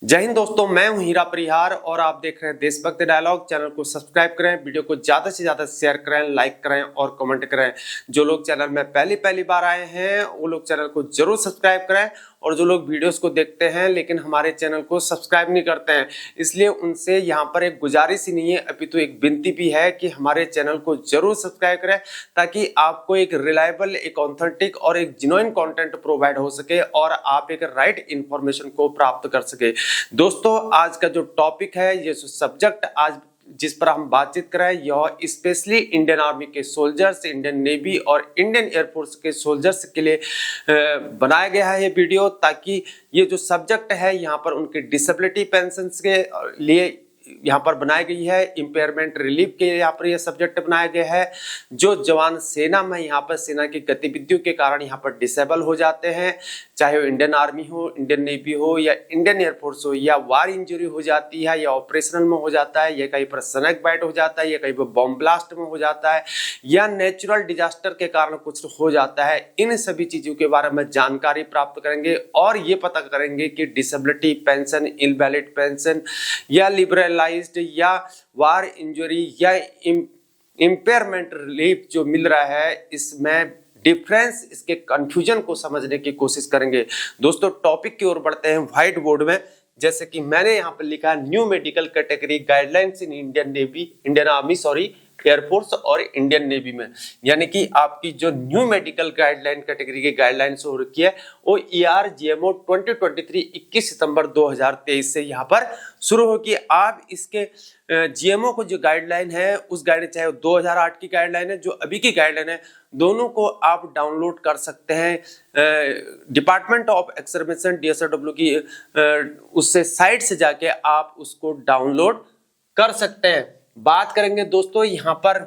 जय हिंद दोस्तों, मैं हूं हीरा परिहार और आप देख रहे हैं देशभक्त डायलॉग। चैनल को सब्सक्राइब करें, वीडियो को ज्यादा से ज्यादा शेयर करें, लाइक करें और कमेंट करें। जो लोग चैनल में पहली बार आए हैं वो लोग चैनल को जरूर सब्सक्राइब करें, और जो लोग वीडियोस को देखते हैं लेकिन हमारे चैनल को सब्सक्राइब नहीं करते हैं, इसलिए उनसे यहाँ पर एक गुजारिश ही नहीं है अपितु एक विनती भी है कि हमारे चैनल को जरूर सब्सक्राइब करें, ताकि आपको एक रिलायबल, एक ऑथेंटिक और एक जेन्युइन कंटेंट प्रोवाइड हो सके और आप एक राइट इंफॉर्मेशन को प्राप्त कर सके। दोस्तों, आज का जो टॉपिक है, ये जो सब्जेक्ट आज जिस पर हम बातचीत कर रहे हैं, यह स्पेशली इंडियन आर्मी के सोल्जर्स, इंडियन नेवी और इंडियन एयरफोर्स के सोल्जर्स के लिए बनाया गया है ये वीडियो, ताकि ये जो सब्जेक्ट है यहाँ पर उनके डिसेबिलिटी पेंशन के लिए यहाँ पर बनाई गई है, इंपेयरमेंट रिलीफ के यहाँ पर यह सब्जेक्ट बनाया गया है। जो जवान सेना में यहाँ पर सेना की गतिविधियों के कारण यहाँ पर डिसेबल हो जाते हैं, चाहे वो इंडियन आर्मी हो, इंडियन नेवी हो या इंडियन एयरफोर्स हो, या वार इंजरी हो जाती है, या ऑपरेशनल में हो जाता है, या कहीं पर स्नेक बाइट हो जाता है, या कहीं पर बॉम्ब ब्लास्ट में हो जाता है, या नेचुरल डिजास्टर के कारण कुछ हो जाता है। इन सभी चीजों के बारे में जानकारी प्राप्त करेंगे और ये पता करेंगे कि डिसेबिलिटी पेंशन, इनवैलिड पेंशन या लिबरलाइज्ड या वार इंजरी या इंपेयरमेंट रिलीफ जो मिल रहा है, इसमें डिफरेंस, इसके कंफ्यूजन को समझने की कोशिश करेंगे। दोस्तों, टॉपिक की ओर बढ़ते हैं व्हाइट बोर्ड में। जैसे कि मैंने यहाँ पर लिखा है, new medical category guidelines in Indian navy, Indian army air force और इंडियन नेवी में। यानी कि आपकी जो न्यू मेडिकल गाइडलाइन कैटेगरी की गाइडलाइंस हो रखी है वो ERGMO 2023 21 सितंबर 2023 से यहाँ पर शुरू होगी। आप इसके GMO को जो गाइडलाइन है, उस गाइडलाइन, चाहे 2008 की गाइडलाइन है, जो अभी की गाइडलाइन है, दोनों को आप डाउनलोड कर सकते हैं। डिपार्टमेंट ऑफ एक्सर्विसन DSRW की उससे साइट से जाके आप उसको डाउनलोड कर सकते हैं। बात करेंगे दोस्तों यहाँ पर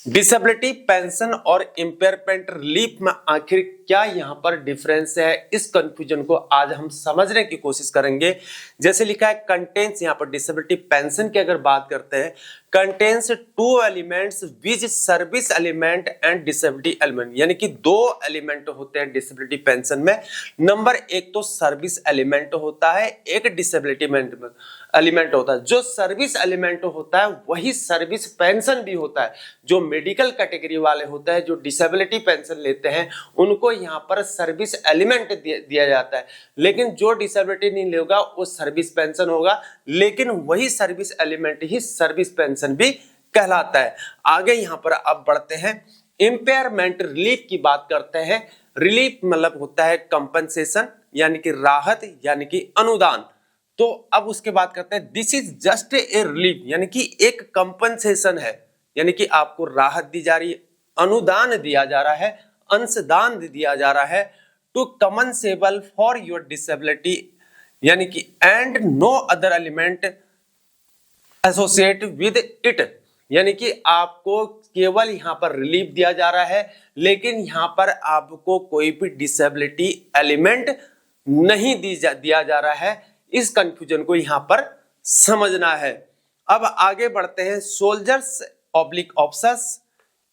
डिसेबिलिटी पेंशन और इंपेयरमेंट रिलीफ में आखिर क्या यहाँ पर डिफरेंस है, इस कंफ्यूजन को आज हम समझने की कोशिश करेंगे। जैसे लिखा है, कंटेन्स, यहाँ पर डिसेबिलिटी पेंशन की अगर बात करते हैं, contains 2 elements which service element and disability element. यानी कि 2 एलिमेंट होते हैं डिसेबिलिटी पेंशन में। नंबर 1 तो सर्विस एलिमेंट होता है, एक डिसेबिलिटी एलिमेंट होता है। जो सर्विस एलिमेंट होता है वही सर्विस पेंशन भी होता है। जो मेडिकल कैटेगरी वाले होते हैं, जो डिसेबिलिटी पेंशन लेते हैं, उनको यहाँ पर सर्विस एलिमेंट दिया जाता है, लेकिन जो डिसेबिलिटी नहीं लेगा वो सर्विस पेंशन होगा, लेकिन वही सर्विस एलिमेंट ही सर्विस पेंशन भी कहलाता है। आगे यहाँ पर अब बढ़ते हैं, इंपेयरमेंट रिलीफ की बात करते हैं। रिलीफ मतलब होता है कंपनसेशन, यानी कि राहत, यानी कि अनुदान। तो अब उसके बाद करते हैं, this is just a relief, यानी कि एक कंपनसेशन है, यानी कि आपको राहत दी जा रही है, अनुदान दिया जा रहा है, अंशदान दिया जा रहा है, to compensable for your disability, यानी कि and no other element associate with it. यानी कि आपको केवल यहाँ पर रिलीफ दिया जा रहा है, लेकिन यहाँ पर आपको कोई भी डिसेबिलिटी एलिमेंट नहीं दिया जा रहा है। इस कंफ्यूजन को यहाँ पर समझना है। अब आगे बढ़ते हैं, soldiers oblique officers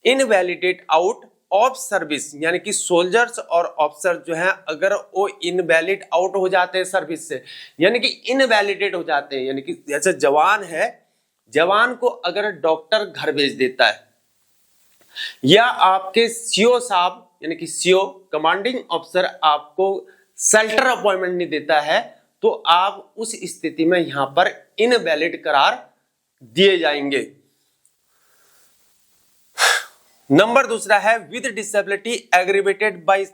invalidate out of service. यानी कि सोल्जर्स और ऑफिसर जो हैं, अगर वो इनवैलिड आउट हो जाते हैं सर्विस से, यानी कि इनवैलिडेट हो जाते हैं, यानी कि जैसे जवान है, जवान को अगर डॉक्टर घर भेज देता है, या आपके CO साहब, यानी कि CO कमांडिंग ऑफिसर आपको शेल्टर अपॉइंटमेंट नहीं देता है, तो आप उस स्थिति में यहां पर इनवैलिड करार दिए जाएंगे। नंबर दूसरा है, with disability aggravated by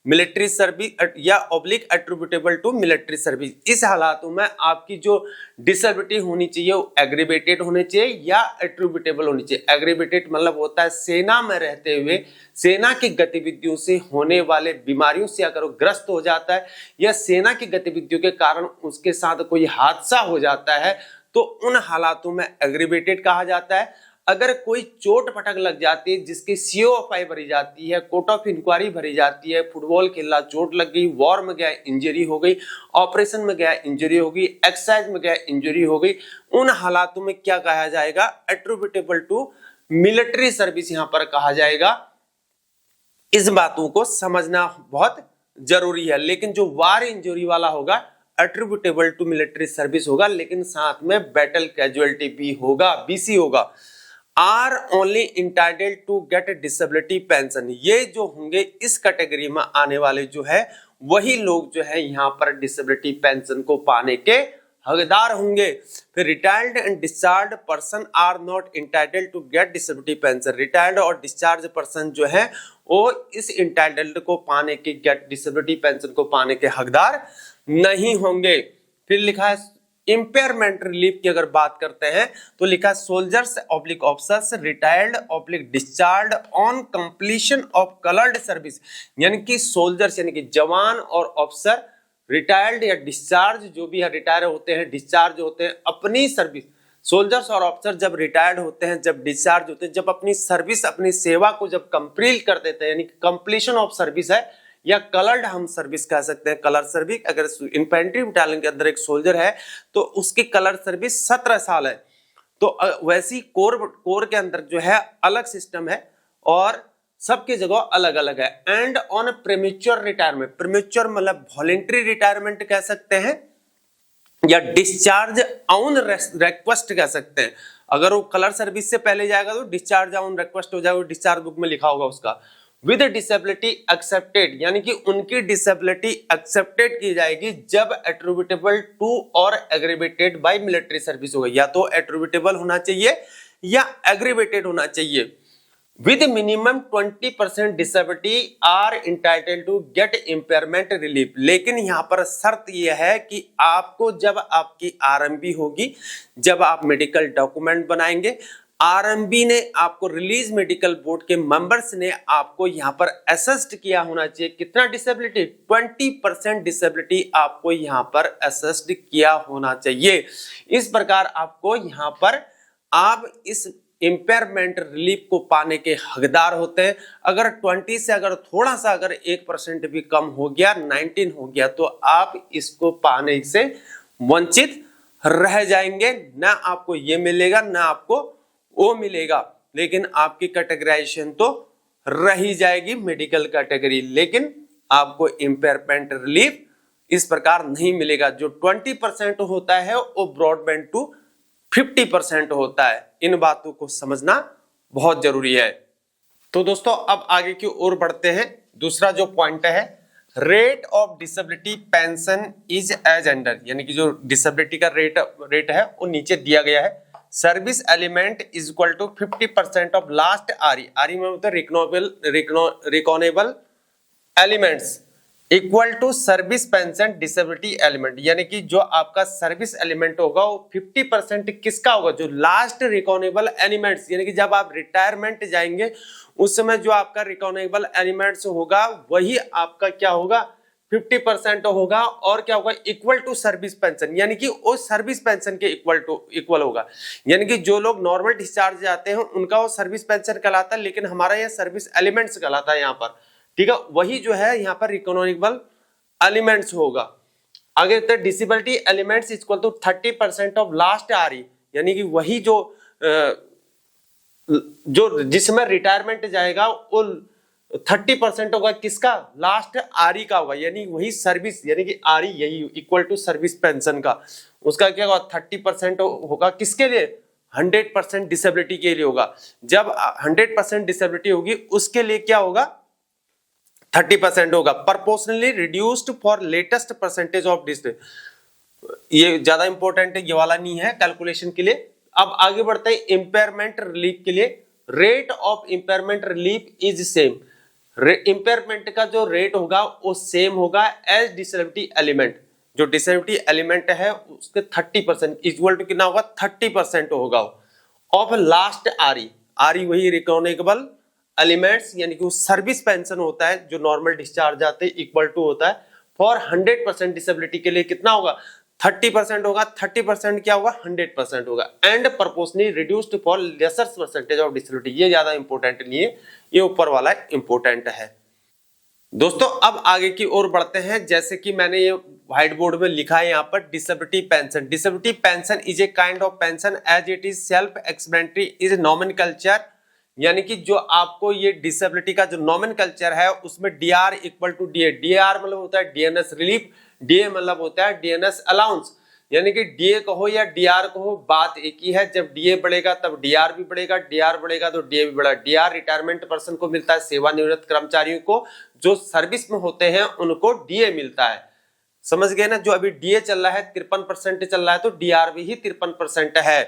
military service या oblique attributable to military service. इस हालातों में आपकी जो डिसेबिलिटी होनी चाहिए वो एग्रीवेटेड होनी चाहिए या एट्रीब्यूटेबल होनी चाहिए। एग्रीवेटेड मतलब होता है सेना में रहते हुए सेना की गतिविधियों से होने वाले बीमारियों से अगर वो ग्रस्त हो जाता है, या सेना की गतिविधियों के कारण उसके साथ कोई हादसा हो जाता है, तो उन हालातों में एग्रीवेटेड कहा जाता है। अगर कोई चोट पटक लग जाती है, जिसकी CO भरी जाती है, कोर्ट ऑफ इंक्वायरी भरी जाती है, फुटबॉल खेला चोट लग गई, वॉर में गया इंजरी हो गई, ऑपरेशन में गया इंजरी हो गई, एक्सरसाइज में गया इंजरी हो गई, उन हालातों में क्या कहा जाएगा, एट्रीब्यूटेबल टू मिलिट्री सर्विस यहां पर कहा जाएगा। इस बातों को समझना बहुत जरूरी है। लेकिन जो वार इंजरी वाला होगा, एट्रीब्यूटेबल टू मिलिट्री सर्विस होगा, लेकिन साथ में बैटल कैजुअलिटी भी होगा, बीसी होगा। Are only entitled to get disability pension, ये जो होंगे इस कैटेगरी में आने वाले जो है वही लोग जो है यहाँ पर डिसेबिलिटी पेंशन को पाने के हकदार होंगे। फिर retired and discharge person are not entitled to get disability pension, retired और डिस्चार्ज पर्सन जो है वो इस इंटाइटल्ड को पाने के गेट डिसेबिलिटी पेंशन को पाने के हकदार नहीं होंगे। फिर लिखा है इम्पेयरमेंट रिलीफ की अगर बात करते हैं तो लिखा soldiers oblique officers retired oblique discharge on completion of coloured service, यानी कि सोल्जर्स यानी कि जवान और ऑफिसर रिटायर्ड या डिस्चार्ज जो भी है, रिटायर होते हैं डिस्चार्ज होते हैं अपनी सर्विस, सोल्जर्स और ऑफिसर जब रिटायर्ड होते हैं, जब डिस्चार्ज होते हैं, जब अपनी सर्विस अपनी सेवा को जब कंप्लीट कर देते हैं, यानी कि कंप्लीशन ऑफ सर्विस है या कलर्ड हम सर्विस कह सकते हैं, कलर सर्विस। अगर इन्फेंट्री बटालियन के अंदर एक सोल्जर है तो उसकी कलर सर्विस 17 साल है, तो वैसी कोर के अंदर जो है अलग सिस्टम है और सबकी जगह अलग अलग है। And on premature retirement, premature मतलब वॉलेंट्री रिटायरमेंट कह सकते हैं या डिस्चार्ज ऑन रिक्वेस्ट कह सकते हैं। अगर वो कलर सर्विस से पहले जाएगा तो डिस्चार्ज ऑन रिक्वेस्ट हो जाएगा, डिस्चार्ज बुक में लिखा होगा उसका। विद डिसेबिलिटी एक्सेप्टेड, यानी कि उनकी डिसेबिलिटी एक्सेप्टेड की जाएगी जब एट्रीब्यूटेबल टू और एग्रीवेटेड बाय मिलिट्री सर्विस होगा, या तो एट्रीब्यूटेबल होना चाहिए या एग्रीवेटेड होना चाहिए। With minimum 20% disability are entitled to get impairment relief, लेकिन यहां पर शर्त यह है कि आपको जब आपकी आरएमबी होगी, जब आप मेडिकल डॉक्यूमेंट बनाएंगे, आरएमबी ने आपको रिलीज मेडिकल बोर्ड के मेंबर्स ने आपको यहां पर असेस्ड किया होना चाहिए। कितना डिसेबिलिटी? 20% डिसेबिलिटी आपको यहां पर असेस्ड किया होना चाहिए। इस प्रकार आपको यहां पर आप इस इम्पेयरमेंट रिलीफ को पाने के हकदार होते हैं। अगर 20 से अगर थोड़ा सा अगर 1% भी कम हो गया, 19 हो गया, तो आप इसको पाने से वंचित रह जाएंगे। ना आपको ये मिलेगा ना आपको वो मिलेगा, लेकिन आपकी कैटेगराइजेशन तो रही जाएगी मेडिकल कैटेगरी, लेकिन आपको इम्पेयरमेंट रिलीफ इस प्रकार नहीं मिलेगा। जो 20% होता है वो ब्रॉडबैंड टू 50% होता है। इन बातों को समझना बहुत जरूरी है। तो दोस्तों अब आगे की ओर बढ़ते हैं। दूसरा जो पॉइंट है, rate of disability pension is as under, यानी कि जो डिसेबिलिटी का रेट है वो नीचे दिया गया है। Service element is equal to 50% of last RE, RE में होता है reckonable elements, equal to service pension disability element, यानी कि जो आपका सर्विस एलिमेंट होगा वो 50% किसका होगा? जो लास्ट रिकॉनेबल एलिमेंट्स, यानी कि जब आप रिटायरमेंट जाएंगे उस समय जो आपका रिकॉनेबल एलिमेंट्स होगा वही आपका क्या होगा? 50% होगा। और क्या होगा? इक्वल टू सर्विस पेंशन, यानी कि वो सर्विस पेंशन के इक्वल होगा। यानी कि जो लोग नॉर्मल डिस्चार्ज जाते हैं उनका वो सर्विस पेंशन कहलाता है, लेकिन हमारा यह सर्विस एलिमेंट्स कहलाता है यहाँ पर। ठीक है, वही जो है यहाँ पर रिकॉनेबल एलिमेंट्स होगा। आगे disability elements equal to 30% of last RE, यानी कि वही जो जिसमें रिटायरमेंट जाएगा वो 30% होगा किसका? लास्ट आरई का होगा, यानी वही सर्विस, यानी कि आरई यही इक्वल टू सर्विस पेंशन का, उसका क्या होगा? 30% होगा किसके लिए? 100% डिसेबिलिटी के लिए होगा। जब 100% डिसेबिलिटी होगी उसके लिए क्या होगा? 30% होगा। Proportionally reduced for latest percentage of disability, ये ज्यादा इंपॉर्टेंट है, ये वाला नहीं है कैलकुलेशन के लिए। अब आगे बढ़ते हैं इम्पेयरमेंट रिलीफ के लिए। Rate of impairment relief is same, impairment का जो रेट होगा वो सेम होगा एज डिसेबिलिटी एलिमेंट। जो डिसेबिलिटी एलिमेंट है उसके 30% इक्वल टू कितना होगा? 30% होगा ऑफ लास्ट आरई, आरई वही रिकॉनेबल एलिमेंट्स, यानी कि वो सर्विस पेंशन होता है जो नॉर्मल डिस्चार्ज आते हैं, इक्वल टू होता है। फॉर 100% डिसेबिलिटी के लिए कितना होगा? 30% होगा। 30% क्या होगा? 100% होगा। And proportionately reduced for lesser percentage of disability, ये ज्यादा इंपॉर्टेंट नहीं है, ये ऊपर वाला इंपॉर्टेंट है। दोस्तों अब आगे की ओर बढ़ते हैं। जैसे कि मैंने ये व्हाइट बोर्ड में लिखा है यहाँ पर, disability pension. Disability pension is a kind of pension as it is self explanatory is nomenclature, यानी कि जो आपको ये डिसेबिलिटी का जो नॉमेनक्लेचर है उसमें DR equal to DA, DR मतलब होता है डीएनएस रिलीफ, डीए मतलब होता है डीएनएस अलाउंस, यानी कि डीए कहो या डीआर कहो बात एक ही है। जब डीए बढ़ेगा तब डीआर भी बढ़ेगा, डीआर बढ़ेगा तो डीए भी बढ़ेगा। डीआर रिटायरमेंट पर्सन को मिलता है, सेवानिवृत्त कर्मचारियों को, जो सर्विस में होते हैं उनको डीए मिलता है। समझ गए ना? जो अभी डीए चल रहा है 53% चल रहा है, तो डीआर भी ही 53% है।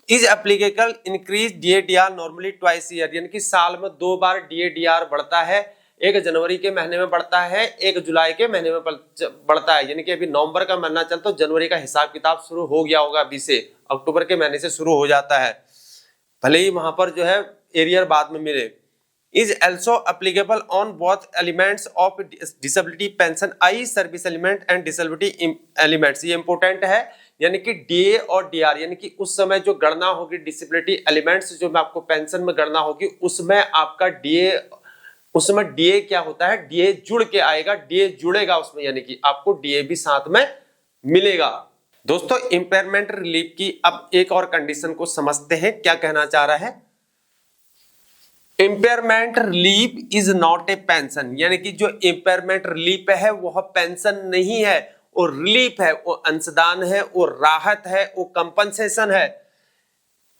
Is applicable increase DA DR normally twice year, यानी कि साल में 2 बार डीए डीआर बढ़ता है। एक जनवरी के महीने में बढ़ता है, एक जुलाई के महीने में बढ़ता है। यानी कि अभी नवंबर का महीना चल, तो जनवरी का हिसाब किताब शुरू हो गया होगा अभी से, अक्टूबर के महीने से शुरू हो जाता है, भले ही वहां पर जो है एरियर बाद में मिले। Is also applicable on both elements of disability pension, I service element and disability elements. ये इंपॉर्टेंट है, यानी कि डीए और डीआर, यानी कि उस समय जो गणना होगी डिसेबिलिटी एलिमेंट्स, जो मैं आपको पेंशन में गणना होगी, उसमें आपका डीए, उसमें डीए क्या होता है, डीए जुड़ के आएगा, डीए जुड़ेगा उसमें, यानी कि आपको डीए भी साथ में मिलेगा। दोस्तों इंपेयरमेंट रिलीफ की अब एक और कंडीशन को समझते हैं, क्या कहना चाह रहा है। Impairment relief is not a pension, यानी कि जो इम्पेयरमेंट रिलीफ है वह पेंशन नहीं है, वो रिलीफ है, वो अंशदान है, वो राहत है, वो कंपनसेशन है।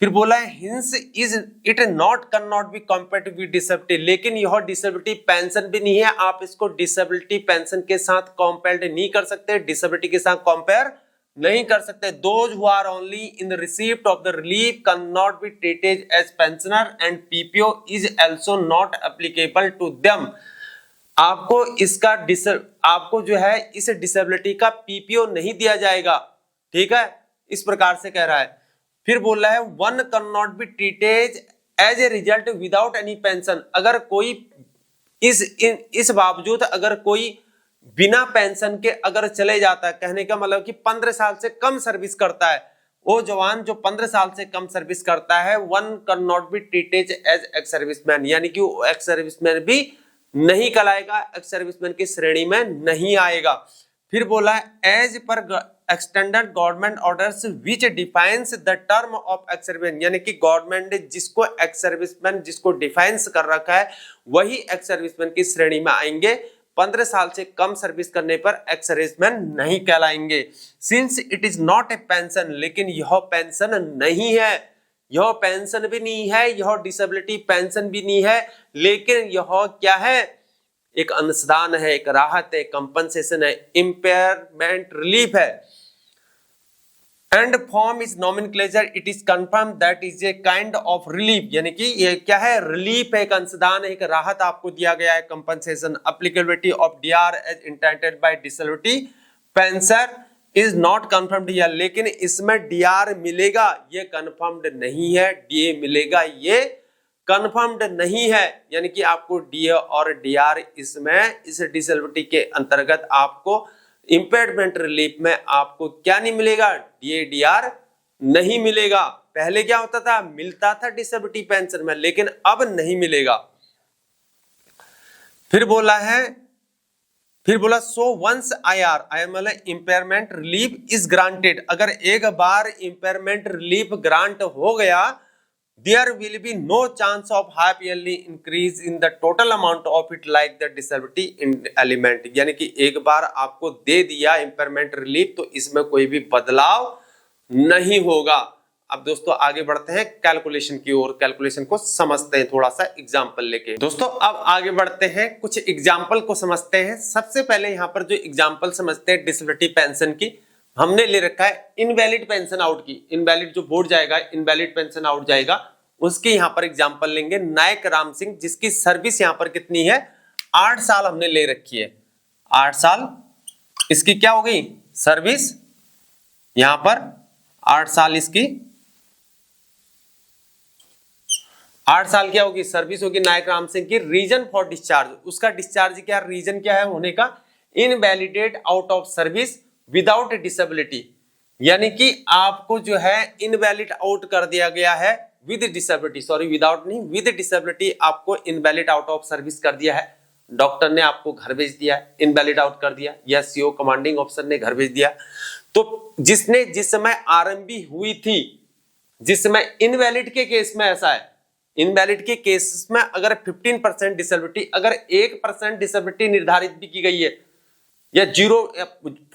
फिर बोला है hints is it not can not be compared with disability, लेकिन यह डिसेबिलिटी पेंशन भी नहीं है, आप इसको डिसेबिलिटी पेंशन के साथ कंपेयर नहीं कर सकते, डिसेबिलिटी के साथ कंपेयर नहीं कर सकते। Those who are only in the receipt of the relief can not be treated as pensioner and PPO is also not applicable to them. आपको इसका आपको जो है इस डिसेबिलिटी का पीपीओ नहीं दिया जाएगा, ठीक है, इस प्रकार से कह रहा है। फिर बोल रहा है one can not be treated as a result without any pension, अगर कोई इस बावजूद अगर कोई बिना पेंशन के अगर चले जाता है, कहने का मतलब कि 15 साल से कम सर्विस करता है, वो जवान जो 15 साल से कम सर्विस करता है, one can not be treated as ex serviceman, यानी कि वो एक्स सर्विसमैन भी नहीं कहलाएगा, एक्स सर्विसमैन की श्रेणी में नहीं आएगा। फिर बोला as per extended government orders which defines the term of ex serviceman, यानी कि गवर्नमेंट ने जिसको एक्स सर्विसमैन जिसको डिफाइंस कर रखा है वही एक्स सर्विसमैन की श्रेणी में आएंगे। 15 साल से कम सर्विस करने पर एक्स सर्विसमैन नहीं कहलाएंगे। Since it is not a pension, लेकिन यह पेंशन नहीं है, यह पेंशन भी नहीं है, यह डिसेबिलिटी पेंशन भी नहीं है, लेकिन यह क्या है, एक अंशदान है, एक राहत है, कंपनसेशन है, इम्पेयरमेंट रिलीफ है। And form is nomenclature, it is confirm that is a kind of relief, यानी कि ये क्या है, रिलीफ है, एक अंशदान है, एक राहत आपको दिया गया है, compensation. Applicability of DR as entitled by disability pension is not confirmed here, लेकिन इसमें डीआर मिलेगा ये कंफर्म्ड नहीं है, डीए मिलेगा ये कंफर्म्ड नहीं है, यानी कि आपको डीए और डीआर इसमें इस डिसेबिलिटी के अंतर्गत आपको इम्पेयरमेंट रिलीफ में आपको क्या नहीं मिलेगा, डीए डीआर नहीं मिलेगा। पहले क्या होता था, मिलता था डिसेबिलिटी पेंशन में, लेकिन अब नहीं मिलेगा। फिर बोला सो वंस आईआर मतलब इम्पेयरमेंट रिलीफ इज ग्रांटेड, अगर एक बार इम्पेयरमेंट रिलीफ ग्रांट हो गया, there will be no chance of half yearly increase in the total amount of it like the disability element, यानी कि एक बार आपको दे दिया इम्पेयरमेंट रिलीफ तो इसमें कोई भी बदलाव नहीं होगा। अब दोस्तों आगे बढ़ते हैं कैलकुलेशन की ओर, कैलकुलेशन को समझते हैं थोड़ा सा एग्जांपल लेके। दोस्तों अब आगे बढ़ते हैं, कुछ एग्जांपल को समझते हैं। सबसे पहले यहाँ पर जो एग्जांपल समझते हैं डिसेबिलिटी पेंशन की, हमने ले रखा है इनवैलिड पेंशन आउट की, इनवैलिड जो बोर्ड जाएगा, इनवैलिड पेंशन आउट जाएगा, उसके यहां पर एग्जांपल लेंगे। नायक राम सिंह जिसकी सर्विस यहां पर कितनी है, 8 साल हमने ले रखी है, 8 साल इसकी क्या हो गई सर्विस, यहां पर 8 साल इसकी, 8 साल क्या होगी सर्विस होगी नायक राम सिंह की। रीजन फॉर डिस्चार्ज, उसका डिस्चार्ज क्या, रीजन क्या है होने का, invalidate out of service without disability, यानी कि आपको जो है इनवैलिड आउट कर दिया गया है विद डिसेबिलिटी, सॉरी विदाउट नहीं, विद डिसेबिलिटी आपको इनवैलिड आउट ऑफ सर्विस कर दिया है, डॉक्टर ने आपको घर भेज दिया, इनवैलिड आउट कर दिया, या सीओ कमांडिंग ऑफिसर ने घर भेज दिया। तो जिसने जिस समय आरएमबी हुई थी, जिस समय इनवैलिड के केस में ऐसा है, इनवैलिड के केस में अगर 15% डिसेबिलिटी, अगर 1% डिसेबिलिटी निर्धारित भी की गई है, या 0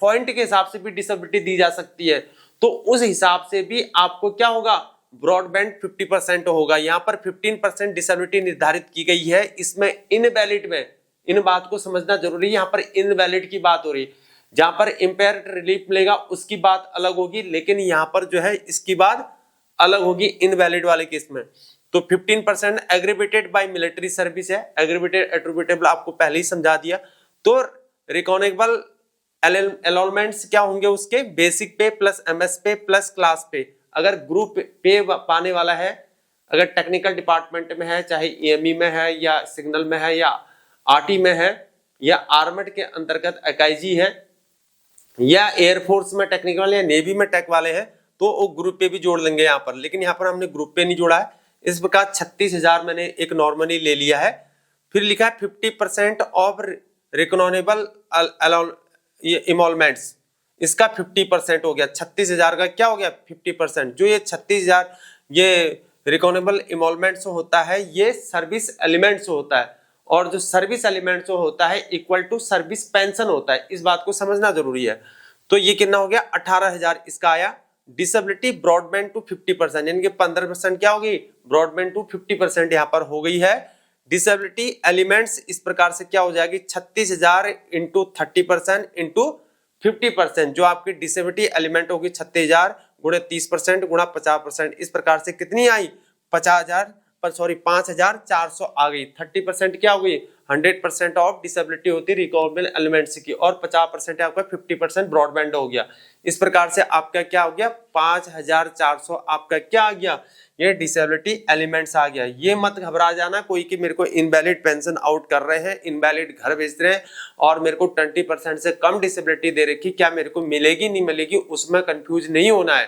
पॉइंट के हिसाब से भी डिसेबिलिटी दी जा सकती है, तो उस हिसाब से भी आपको क्या होगा, ब्रॉडबैंड 50% होगा। यहाँ पर 15% डिसेबिलिटी निर्धारित की गई है, इसमें इनवैलिड में, इन बात को समझना जरूरी है। यहाँ पर इनवैलिड की बात हो रही है, जहां पर इंपेयर्ड रिलीफ मिलेगा उसकी बात अलग होगी, लेकिन यहाँ पर जो है इसकी बात अलग होगी इनवैलिड वाले केस में। तो 15% एग्रीवेटेड बाय मिलिट्री सर्विस है, एग्रीवेटेड एट्रीब्यूटेबल आपको पहले ही समझा दिया। तो रिकॉनेबल एलोमेंट्स क्या होंगे उसके, बेसिक पे प्लस एमएस पे प्लस क्लास पे। अगर ग्रुप पे पाने वाला है, अगर टेक्निकल डिपार्टमेंट में है, चाहे ईएमई में है या सिग्नल में है या आरटी में है या आर्मड के अंतर्गत एकाईजी है या एयरफोर्स में टेक्निकल या नेवी में टेक वाले हैं, तो वो ग्रुप पे भी जोड़ लेंगे यहाँ पर। लेकिन यहाँ पर हमने ग्रुप पे नहीं जोड़ा है, इस प्रकार 36,000 मैंने एक नॉर्मली ले लिया है। फिर लिखा है 50% ऑफ रिकॉनेबल इमोलमेंट्स, इसका 50% हो गया। 36,000 का क्या हो गया 50%। जो ये 36,000 ये रिकॉनेबल इमोलमेंट्स होता है, ये सर्विस एलिमेंट्स होता है, और जो सर्विस एलिमेंट्स होता है इक्वल टू सर्विस पेंशन होता है, इस बात को समझना जरूरी है। तो ये कितना हो गया 18,000 इसका आया। डिसेबिलिटी ब्रॉडबैंड टू 50%, यानी कि 15% क्या होगी, ब्रॉडबैंड टू 50% यहाँ पर हो गई है। डिसेबिलिटी एलिमेंट्स इस प्रकार से क्या हो जाएगी, 36,000 इंटू 30% इंटू 50%, जो आपकी डिसेबिलिटी एलिमेंट होगी 36,000 गुणे 30% गुणा 50%, इस प्रकार से कितनी आई 5,400 आ गई। 30% क्या हो गई, 100% ऑफ डिसेबिलिटी होती है रिकॉनेबल एलिमेंट्स की, और 50% आपका 50% ब्रॉडबैंड हो गया। इस प्रकार से आपका क्या हो गया 5,400 आपका क्या आ गया, ये डिसेबिलिटी एलिमेंट्स आ गया। ये मत घबरा जाना कोई कि मेरे को इनवैलिड पेंशन आउट कर रहे हैं, इनवैलिड घर बेच रहे हैं और मेरे को 20% से कम डिसेबिलिटी दे रखी, क्या मेरे को मिलेगी नहीं मिलेगी, उसमें कंफ्यूज नहीं होना है,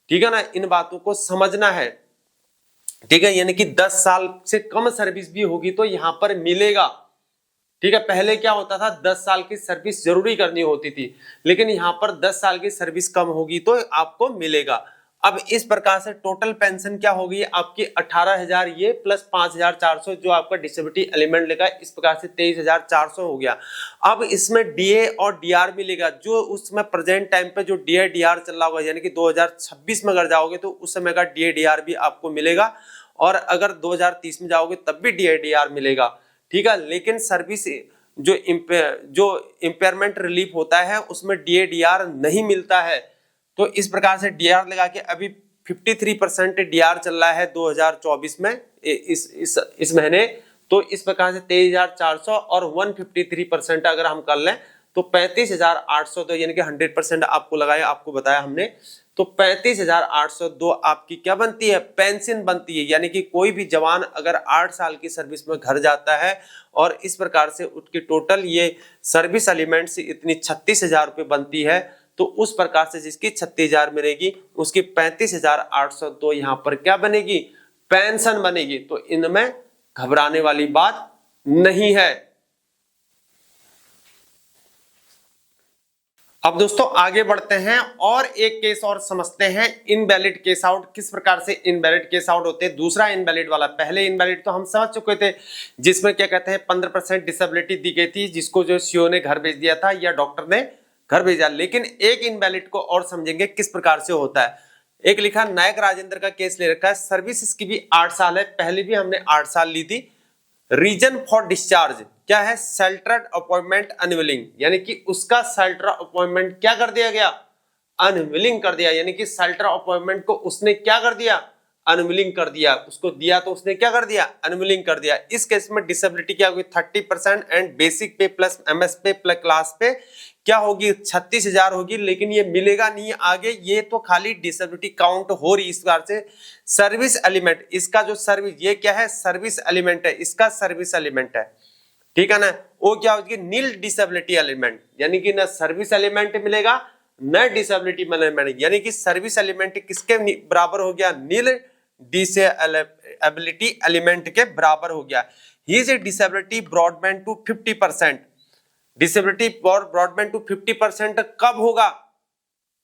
ठीक है ना। इन बातों को समझना है, ठीक है। यानी कि 10 साल से कम सर्विस भी होगी तो यहां पर मिलेगा, ठीक है। पहले क्या होता था 10 साल की सर्विस जरूरी करनी होती थी, लेकिन यहां पर 10 साल की सर्विस कम होगी तो आपको मिलेगा। अब इस प्रकार से टोटल पेंशन क्या होगी आपकी 18,000 ये प्लस 5,400 जो आपका डिसेबिलिटी एलिमेंट लेगा, इस प्रकार से 23,400 हो गया। अब इसमें डीए और डीआर मिलेगा, जो उसमें प्रेजेंट टाइम पे जो डीए डीआर चल रहा होगा, यानी कि 2026 में अगर जाओगे तो उस समय का डीए डीआर भी आपको मिलेगा, और अगर 2030 में जाओगे तब भी डीए डीआर मिलेगा, ठीक है। लेकिन सर्विस जो इम्पेयरमेंट रिलीफ होता है उसमें डीए डीआर नहीं मिलता है। तो इस प्रकार से डीआर लगा के अभी 53% डीआर चल रहा है 2024 में इस महीने। तो इस प्रकार से 23,400 और 153% अगर हम कर लें तो 35,800, तो यानी कि 100% आपको लगाया, आपको बताया हमने, तो 35,802 आपकी क्या बनती है, पेंशन बनती है। यानी कि कोई भी जवान अगर 8 साल की सर्विस में घर जाता है और इस प्रकार से उसकी टोटल ये सर्विस एलिमेंट से इतनी 36,000 रुपये बनती है, तो उस प्रकार से जिसकी 36,000 मिलेगी उसकी 35,802 यहाँ पर क्या बनेगी, पेंशन बनेगी। तो इनमें घबराने वाली बात नहीं है। अब दोस्तों आगे बढ़ते हैं और एक केस और समझते हैं, इनवैलिड केस आउट किस प्रकार से इनवैलिड केस आउट होते हैं। दूसरा इनवैलिड वाला, पहले इनवैलिड तो हम समझ चुके थे जिसमें क्या कहते हैं 15% डिसेबिलिटी दी गई थी, जिसको जो सीओ ने घर भेज दिया था या डॉक्टर ने घर भेजा। लेकिन एक इनवैलिड को और समझेंगे किस प्रकार से होता है। एक लिखा नायक राजेंद्र का केस ले रखा है, सर्विस इसकी भी 8 साल है, पहले भी हमने 8 साल ली थी। रीजन फॉर डिस्चार्ज क्या है, शेल्टर्ड अपॉइंटमेंट अनविलिंग, यानी कि उसका शेल्टर अपॉइंटमेंट क्या कर दिया गया, अनविलिंग कर दिया। यानी कि शेल्टर अपॉइंटमेंट को उसने क्या कर दिया, अनविलिंग कर दिया। उसको दिया तो उसने क्या कर दिया, अनविलिंग कर दिया। इस केस में डिसेबिलिटी क्या होगी 30% एंड बेसिक पे प्लस एमएस पे प्लस क्लास पे क्या होगी 36,000 होगी। लेकिन ये मिलेगा नहीं आगे, ये तो खाली डिसेबिलिटी काउंट हो रही। इस प्रकार से सर्विस एलिमेंट, इसका जो सर्विस, ये क्या है सर्विस एलिमेंट है, इसका सर्विस एलिमेंट है, ठीक है ना। वो क्या होगी नील डिसेबिलिटी एलिमेंट, यानी कि ना सर्विस एलिमेंट मिलेगा न डिसेबिलिटी एलिमेंट, यानी कि सर्विस एलिमेंट किसके बराबर हो गया, नील डिसेबिलिटी एलिमेंट के बराबर हो गया। He is a disability broadband to 50%। Disability broadband to 50% कब होगा,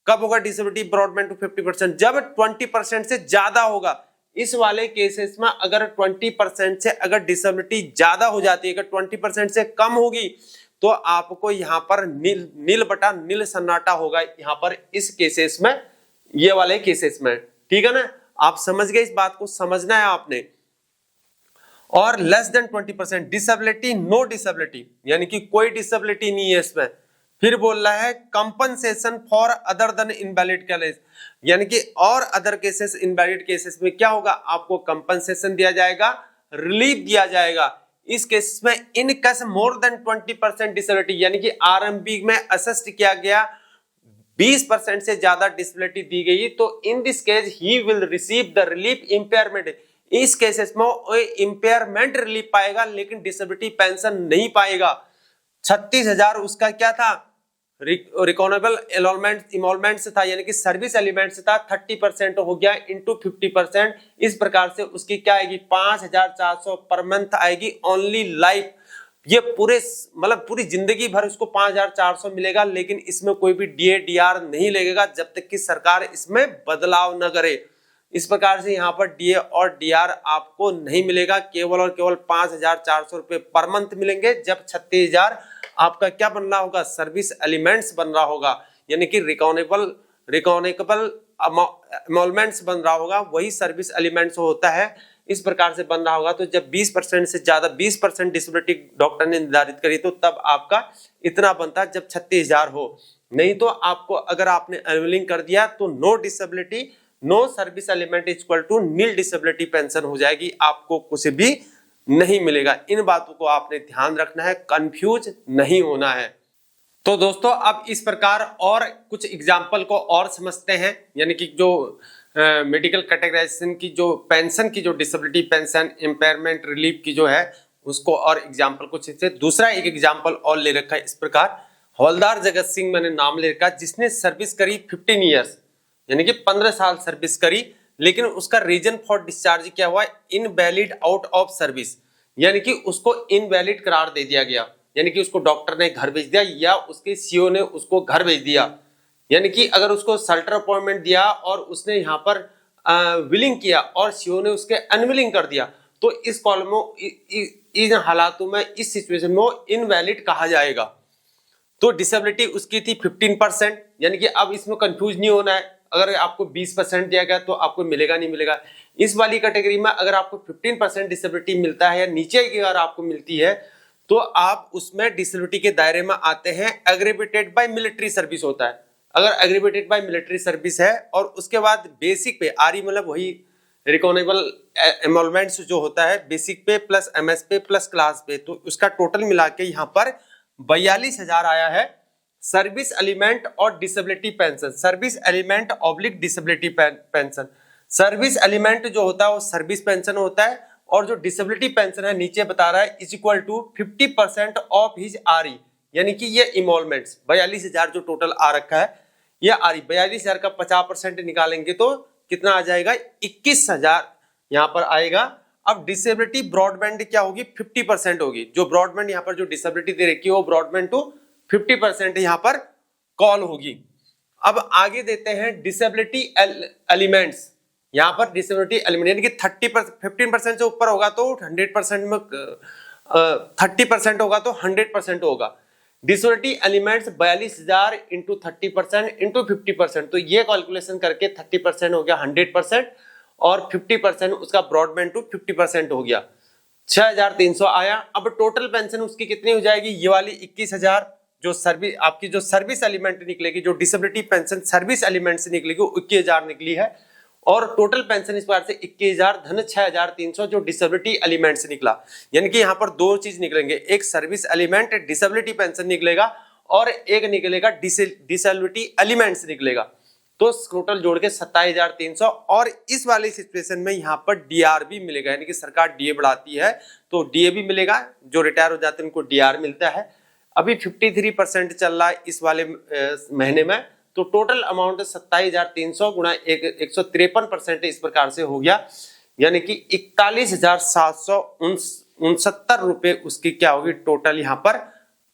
कब होगा डिसेबिलिटी ब्रॉडबैंड टू 50%, जब 20% से ज्यादा होगा। इस वाले केसेस में अगर 20% से अगर डिसेबिलिटी ज्यादा हो जाती है, अगर 20% से कम होगी तो आपको यहाँ पर नील बटा नील सन्नाटा होगा यहाँ पर इस केसेस में, ये वाले केसेस में। ठीक है ना, आप समझ गए, इस बात को समझना है आपने। और less than 20% disability, no disability, यानी कि कोई डिसेबिलिटी नहीं है इसमें। फिर बोल रहा है compensation for other than invalid cases, यानी कि और अदर केसेस, इनवैलिड केसेस में क्या होगा, आपको कंपनसेशन दिया जाएगा, रिलीफ दिया जाएगा। इस केस में in case more than 20% disability, यानी कि आरएमपी में असेस्ट किया गया 20% से ज्यादा डिसेबिलिटी दी गई, तो in this case he will receive the relief impairment. इस केसेस में इम्पेयरमेंट रिलीफ पाएगा लेकिन डिसेबिलिटी पेंशन नहीं पाएगा। 36,000 उसका क्या था, रिकॉनेबल इमोलमेंट से था, यानी कि सर्विस एलिमेंट से था, 30% हो गया इंटू 50%। इस प्रकार से उसकी क्या आएगी, 5,400 पर मंथ आएगी ओनली लाइफ। ये पूरे मतलब पूरी जिंदगी भर उसको 5,400 मिलेगा, लेकिन इसमें कोई भी डीए डीआर नहीं लगेगा जब तक कि सरकार इसमें बदलाव न करे। इस प्रकार से यहाँ पर डीए और डीआर आपको नहीं मिलेगा, केवल और केवल 5,400 रुपए पर मंथ मिलेंगे, जब 36,000 आपका क्या बन रहा होगा, सर्विस एलिमेंट्स बन रहा होगा, यानी कि रिकॉनेबल एमोलमेंट्स बन रहा होगा, वही सर्विस एलिमेंट्स होता है। इस प्रकार से बन रहा होगा। तो जब 20% से ज्यादा 20% डिसेबिलिटी डॉक्टर ने निर्धारित करी, तो तब आपका इतना बनता जब 36,000 हो। नहीं तो आपको अगर आपने एनुअलिंग कर दिया तो no disability, no service element equal to nil disability pension हो जाएगी, आपको कुछ भी नहीं मिलेगा। इन बातों को आपने ध्यान रखना है, कंफ्यूज नहीं होना है। तो दोस्तों अब इस प्रकार और कुछ एग्जाम्पल को और समझते हैं, यानी कि जो मेडिकल कैटेगराइजेशन की जो पेंशन की जो डिसेबिलिटी पेंशन इम्पेयरमेंट रिलीफ की जो है उसको और एग्जाम्पल कुछ से। दूसरा एक एग्जाम्पल और ले रखा है इस प्रकार, हवलदार जगत सिंह मैंने नाम ले रखा, जिसने सर्विस करी 15 ईयर्स, यानी कि 15 साल सर्विस करी, लेकिन उसका रीजन फॉर डिस्चार्ज क्या हुआ, इनवैलिड आउट ऑफ सर्विस, यानी कि उसको इनवैलिड करार दे दिया गया, यानी कि उसको डॉक्टर ने घर भेज दिया या उसके सीओ ने उसको घर भेज दिया। यानी कि अगर उसको सल्टर अपॉइंटमेंट दिया और उसने यहाँ पर विलिंग किया और सीओ ने उसके अनविलिंग कर दिया, तो इस कॉलम में इन हालातों में, इस सिचुएशन में इनवैलिड कहा जाएगा। तो डिसेबिलिटी उसकी थी 15%, यानी कि अब इसमें कंफ्यूज नहीं होना है, अगर आपको 20% दिया गया तो आपको मिलेगा नहीं मिलेगा। इस वाली कैटेगरी में अगर आपको 15% डिसेबिलिटी मिलता है या नीचे की अगर आपको मिलती है, तो आप उसमें डिसेबिलिटी के दायरे में आते हैं, एग्रीवेटेड बाय मिलिट्री सर्विस होता है। अगर एग्रीवेटेड बाय मिलिट्री सर्विस है और उसके बाद बेसिक पे, आरई मतलब वही रिकॉनेबल एमोलमेंट्स जो होता है, बेसिक पे प्लस एमएस पे प्लस क्लास पे, तो उसका टोटल मिला के यहाँ पर 42,000 आया है। सर्विस एलिमेंट और disability pension, service element oblique disability pension, service element जो होता है वो सर्विस पेंशन होता है, और जो डिसेबिलिटी पेंशन है नीचे बता रहा है is equal to 50% of his RE, यानी कि ये इमोलमेंट्स 42,000 जो टोटल आ रखा है, ये आरई 42,000 का 50% निकालेंगे तो कितना आ जाएगा, 21,000 यहाँ पर आएगा। अब डिसेबिलिटी ब्रॉडबैंड क्या होगी, 50% होगी, जो ब्रॉडबैंड यहाँ पर जो डिसेबिलिटी दे रखी है वो ब्रॉडबैंड टू 50% यहाँ पर कॉल होगी। अब आगे देते हैं डिसेबिलिटी एलिमेंट्स, यहाँ पर डिसेबिलिटी एलिमेंट यानी कि 15% से ऊपर होगा तो 100% में 30% होगा तो 100% होगा। डिसेबिलिटी एलिमेंट्स 42,000 इंटू 30% इंटू 50%, तो ये कैलकुलेशन करके 30% हो गया 100% और 50% उसका ब्रॉडबैंड टू 50% हो गया, 6,300 आया। अब टोटल पेंशन उसकी कितनी हो जाएगी, ये वाली 21,000 जो सर्विस आपकी जो सर्विस एलिमेंट निकलेगी, जो डिसेबिलिटी पेंशन सर्विस एलिमेंट से निकलेगी वो 21,000 निकली है, और टोटल पेंशन इस बार से 21,000 धन 6,300 जो डिसेबिलिटी एलिमेंट से निकला। यानी कि यहाँ पर दो चीज निकलेंगे, एक सर्विस एलिमेंट डिसेबिलिटी पेंशन निकलेगा और एक निकलेगा डिसेबिलिटी एलिमेंट से निकलेगा, तो टोटल जोड़ के 27,300। और इस वाली सिचुएशन में यहाँ पर डीआर भी मिलेगा, यानी कि सरकार डीए बढ़ाती है तो डीए भी मिलेगा, जो रिटायर हो जाते हैं उनको डीआर मिलता है। अभी 53% चल रहा है इस वाले महीने में, तो टोटल अमाउंट 27,300 गुणा 153% इस प्रकार से हो गया, यानी कि 41,769 रुपए उसकी क्या होगी, टोटल यहाँ पर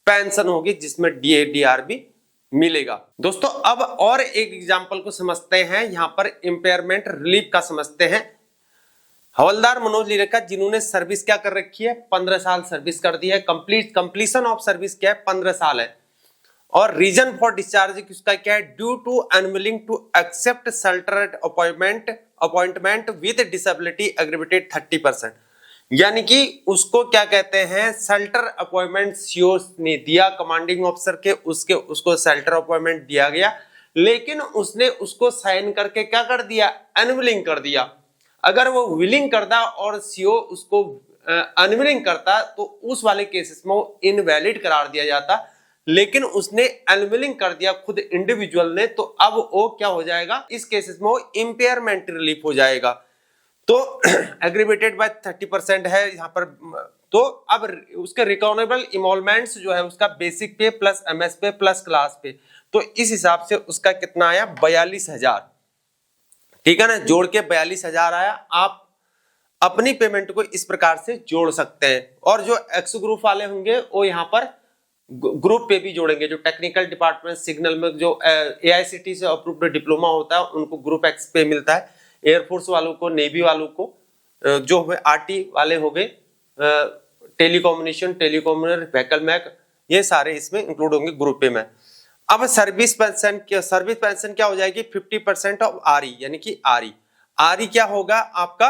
पेंशन होगी, जिसमें डीए डीआर भी मिलेगा। दोस्तों अब और एक एग्जांपल को समझते हैं, यहाँ पर इंपेयरमेंट रिलीफ का समझते हैं। हवलदार मनोज लीरका जिन्होंने सर्विस क्या कर रखी है, 15 साल सर्विस कर दी है। कंप्लीशन ऑफ सर्विस क्या है, 15 साल है। और रीजन फॉर डिस्चार्ज किसका क्या है, due to unwilling to accept shelter appointment with disability aggravated 30%। यानी कि उसको क्या कहते हैं, सेल्टर अपॉइंटमेंट सीओ ने दिया कमांडिंग ऑफिसर के, उसको सेल्टर अपॉइंटमेंट दिया गया, लेकिन उसने उसको साइन करके क्या कर दिया, अनविलिंग कर दिया। अगर वो विलिंग करता और सीओ उसको अनविलिंग करता तो उस वाले केसेस में वो इनवैलिड करार दिया जाता, लेकिन उसने अनविलिंग कर दिया खुद इंडिविजुअल ने, तो अब वो क्या हो जाएगा, इस केसेस में वो इंपेयरमेंट रिलीफ हो जाएगा। तो एग्रीवेटेड बाय 30% है यहाँ पर। तो अब उसके रिकॉर्डेबल इमोलमेंट्स जो है उसका बेसिक पे प्लस एमएस पे प्लस क्लास पे, तो इस हिसाब से उसका कितना आया, 42,000। ठीक है ना, जोड़ के 42,000 आया। आप अपनी पेमेंट को इस प्रकार से जोड़ सकते हैं। और जो एक्स ग्रुप वाले होंगे वो यहाँ पर ग्रुप पे भी जोड़ेंगे। जो टेक्निकल डिपार्टमेंट सिग्नल में जो AICTE से अप्रूव्ड डिप्लोमा होता है उनको ग्रुप एक्स पे मिलता है। एयरफोर्स वालों को, नेवी वालों को, जो RT वाले हो गए, टेलीकम्युनिकेशन, व्हीकल मैक, ये सारे इसमें इंक्लूड होंगे ग्रुप पे में। अब सर्विस पेंशन क्या हो जाएगी, 50% ऑफ RE, यानी कि RE क्या होगा आपका,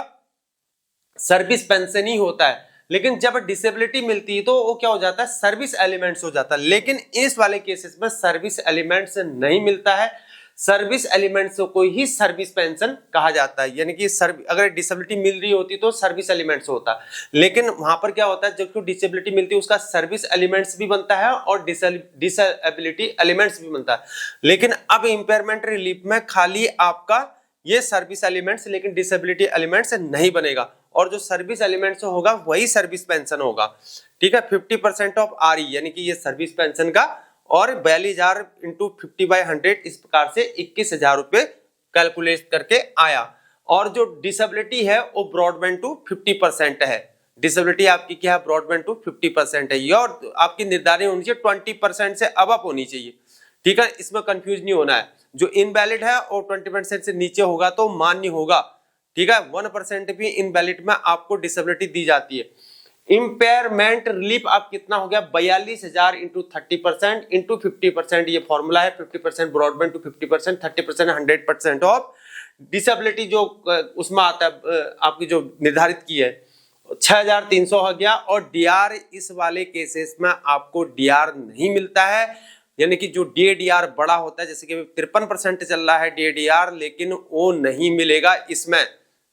सर्विस पेंशन ही होता है। लेकिन जब डिसेबिलिटी मिलती है तो वो क्या हो जाता है, सर्विस एलिमेंट्स हो जाता है। लेकिन इस वाले केसेस में सर्विस एलिमेंट्स नहीं मिलता है, सर्विस एलिमेंट्स को ही सर्विस पेंशन कहा जाता है। यानी कि अगर डिसेबिलिटी मिल रही होती तो सर्विस एलिमेंट्स होता, लेकिन वहां पर क्या होता है, जब डिसेबिलिटी मिलती है उसका सर्विस एलिमेंट्स भी बनता है और डिसेबिलिटी एलिमेंट्स भी बनता है। लेकिन अब इंपेयरमेंट रिलीफ में खाली आपका ये सर्विस एलिमेंट्स, लेकिन डिसेबिलिटी एलिमेंट्स नहीं बनेगा, और जो सर्विस एलिमेंट्स होगा वही सर्विस पेंशन होगा। ठीक है, 50% ऑफ RE, यानी कि ये सर्विस पेंशन का, और 42,000 इंटू 50/100, इस प्रकार से 21,000 रुपए कैलकुलेट करके आया। और जो डिसेबिलिटी है वो ब्रॉडबैंड टू 50% है। डिसेबिलिटी आपकी क्या है, ब्रॉडबैंड टू 50% है ये, और आपकी निर्धारित होनी चाहिए 20% से अब होनी चाहिए। ठीक है, इसमें कंफ्यूज नहीं होना है। जो इनवैलिड है और 20% से नीचे होगा तो मान्य होगा। ठीक है, 1% भी इनवैलिड में आपको डिसेबिलिटी दी जाती है। इंपेयरमेंट रिलीफ आप कितना हो गया, 42,000 इंटू 30% इंटू 50%, ये फॉर्मूला है। 50% ब्रॉडबैंड टू 50%, 30% 100% ऑफ डिसेबिलिटी जो उसमें आता है आपकी जो निर्धारित की है, 6,300 हो गया। और DR इस वाले केसेस में आपको DR नहीं मिलता है, यानी कि जो DADR बड़ा होता है, जैसे कि 53% चल रहा है DADR, लेकिन वो नहीं मिलेगा इसमें।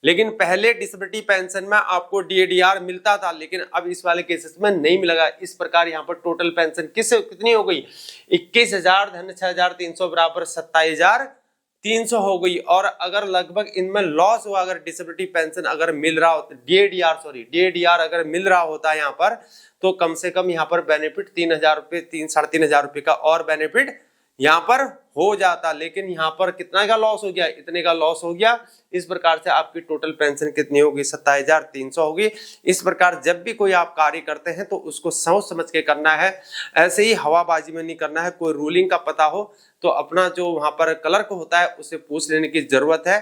लेकिन पहले डिसेबिलिटी पेंशन में आपको DADR मिलता था, लेकिन अब इस वाले केसेस में नहीं मिलेगा। इस प्रकार यहाँ पर टोटल पेंशन कितनी हो गई, 21,000 धन 6,300 बराबर 27,300 हो गई। और अगर लगभग इनमें लॉस हुआ, अगर डिसेबिलिटी पेंशन अगर मिल रहा होता, DADR अगर मिल रहा होता है यहाँ पर, तो कम से कम यहाँ पर बेनिफिट 3,000 रुपए, 3-3,500 रुपए का और बेनिफिट यहाँ पर हो जाता। लेकिन यहाँ पर कितना का लॉस हो गया, इतने का लॉस हो गया। इस प्रकार से आपकी टोटल पेंशन कितनी होगी, 27,300 होगी। इस प्रकार जब भी कोई आप कार्य करते हैं तो उसको सोच समझ के करना है, ऐसे ही हवाबाजी में नहीं करना है। कोई रूलिंग का पता हो तो अपना जो वहां पर क्लर्क होता है उससे पूछ लेने की जरूरत है।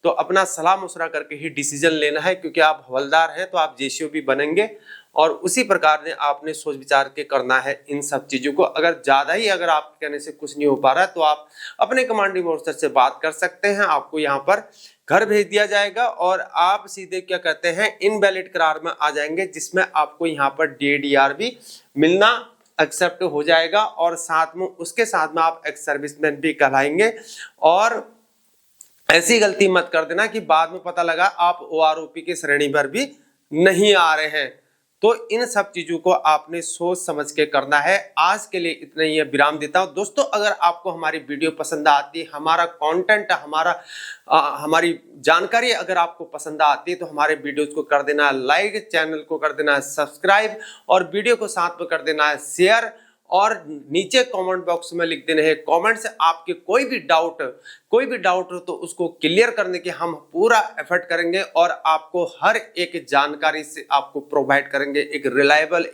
तो अपना सलाह मशवरा करके ही डिसीजन लेना है, क्योंकि आप हवलदार हैं तो आप JCO भी बनेंगे, और उसी प्रकार ने आपने सोच विचार के करना है इन सब चीजों को। अगर ज्यादा ही अगर आप कहने से कुछ नहीं हो पा रहा है तो आप अपने कमांडिंग ऑफिसर से बात कर सकते हैं। आपको यहाँ पर घर भेज दिया जाएगा और आप सीधे क्या कहते हैं, इनवैलिड करार में आ जाएंगे, जिसमें आपको यहाँ पर DADR भी मिलना एक्सेप्ट हो जाएगा, और साथ में उसके साथ में आप एक्स सर्विसमैन भी कहलाएंगे। और ऐसी गलती मत कर देना कि बाद में पता लगा आप OROP के श्रेणी पर भी नहीं आ रहे हैं। तो इन सब चीजों को आपने सोच समझ के करना है। आज के लिए इतना ही विराम देता हूं। दोस्तों, अगर आपको हमारी वीडियो पसंद आती है, हमारा कंटेंट, हमारी जानकारी अगर आपको पसंद आती है, तो हमारे वीडियोस को कर देना लाइक, चैनल को कर देना सब्सक्राइब, और वीडियो को साथ में कर देना है शेयर। और नीचे कमेंट बॉक्स में लिख देने हैं कमेंट से आपके कोई भी डाउट हो तो उसको क्लियर करने की हम पूरा एफर्ट करेंगे, और आपको हर एक जानकारी से आपको प्रोवाइड करेंगे। एक रिलायबल,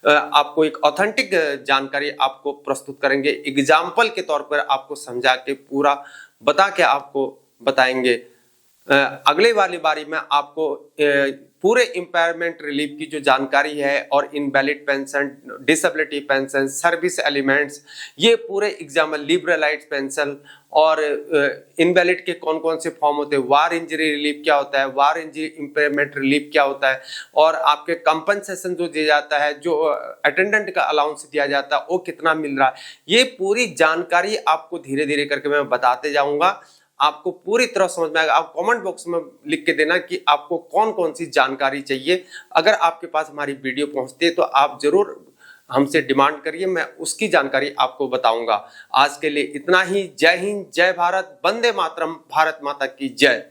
आपको एक ऑथेंटिक जानकारी आपको प्रस्तुत करेंगे। एग्जाम्पल के तौर पर आपको समझा के पूरा बता के आपको बताएंगे। अगले वाली बारी में आपको पूरे इम्पायरमेंट रिलीफ की जो जानकारी है और invalid pension, disability pension, service elements, ये पूरे एग्जाम्पल लिबरलाइज्ड पेंशन और इनवैलिड के कौन कौन से फॉर्म होते हैं, वार इंजरी रिलीफ क्या होता है, वार इंजरी इम्पायरमेंट रिलीफ क्या होता है, और आपके कंपनसेशन जो दिया जाता है, जो अटेंडेंट का अलाउंस दिया जाता है वो कितना मिल रहा है, ये पूरी जानकारी आपको धीरे धीरे करके मैं बताते जाऊंगा। आपको पूरी तरह समझ में आएगा। आप कमेंट बॉक्स में लिख के देना कि आपको कौन कौन सी जानकारी चाहिए। अगर आपके पास हमारी वीडियो पहुंचती है तो आप जरूर हमसे डिमांड करिए, मैं उसकी जानकारी आपको बताऊंगा। आज के लिए इतना ही। जय हिंद, जय भारत, वंदे मातरम, भारत माता की जय।